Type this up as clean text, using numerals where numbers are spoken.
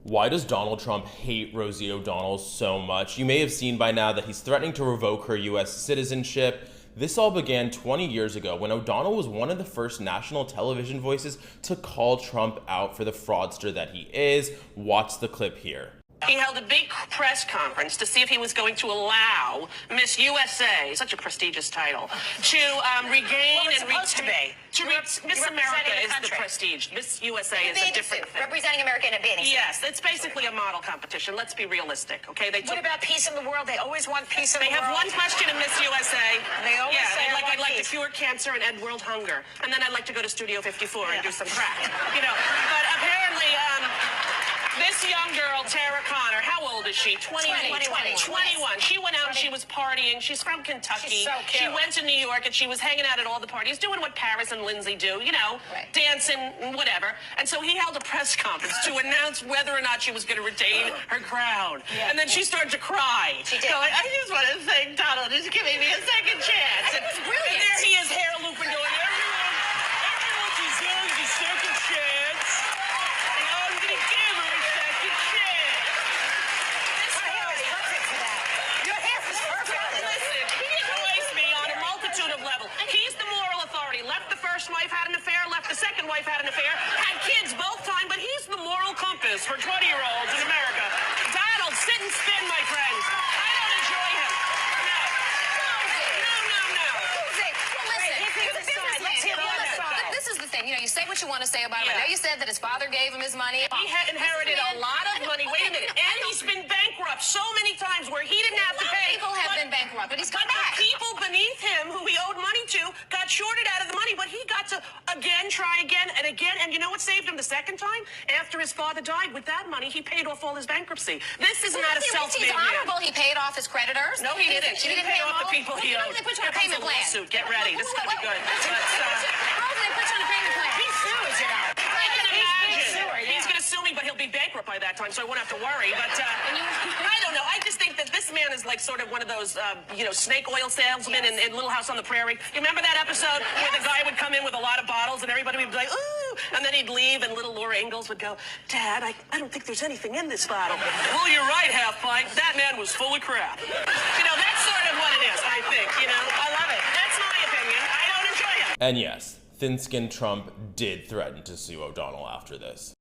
Why does Donald Trump hate Rosie O'Donnell so much? You may have seen by now that he's threatening to revoke her U.S. citizenship. This all began 20 years ago when O'Donnell was one of the first national television voices to call Trump out for the fraudster that he is. Watch the clip here. He held a big press conference to see if he was going to allow Miss USA, such a prestigious title, to regain and retain. Miss America is the prestige. Miss USA is a different thing. Representing America in a bathing suit. Yes, it's basically a model competition. Let's be realistic, okay? What about peace in the world? They always want peace in the world. They have one question in Miss USA. They always say, I'd like to cure cancer and end world hunger. And then I'd like to go to Studio 54 and do some crack. But apparently, this young girl, Tara Conner, how old is she? 21. She went out and she was partying. She's from Kentucky. She's so cute. She went to New York and she was hanging out at all the parties, doing what Paris and Lindsay do, dancing and whatever. And so he held a press conference to announce whether or not she was going to retain her crown. Yeah. And then she started to cry. She did. So I just want to thank Donald is giving me a second chance. It was brilliant. And there he is, hair looping, going, everyone deserves a second chance. And I'm going to give her a second chance. Your hair is perfect for that. Your hair is perfect. Listen, he annoys me on a multitude of levels. He's the moral authority. Left the first wife, had an affair. Left the second wife, had an affair. Had kids both time, but he's the moral compass for 20-year-olds in America. Donald, sit and spin, my friend. I don't enjoy him. No. This is the thing. You say what you want to say about him. I know you said that his father gave him his money. He had inherited a lot of money. Wait a minute. And he's been bankrupt so many times where he didn't have to pay. People have been bankrupt, but he's come But back. the people beneath him who he owed money to got shorted out of the money, but he got to try again and again. And you know what saved him the second time? After his father died, with that money, he paid off all his bankruptcy. This is not a self-made He's man. honorable. He paid off his creditors. No, he didn't. He didn't pay off the people he owed. They put you on a Here comes payment plan. lawsuit. Get ready. This is going to be good. How did they put you on a payment plan? He sues, I can imagine. Yeah. He's going to sue me, but he'll be bankrupt by that time, so I won't have to worry. But I don't know. I just think that this man is like sort of one of those, snake oil salesmen in Little House on the Prairie. You remember that episode where the guy would come in with a lot of bottles and everybody would be like, ooh, and then he'd leave and little Laura Ingalls would go, Dad, I don't think there's anything in this bottle. Well, you're right, Half-Pint. That man was full of crap. That's sort of what it is, I think, I love it. That's my opinion. I don't enjoy it. And yes, thin-skinned Trump did threaten to sue O'Donnell after this.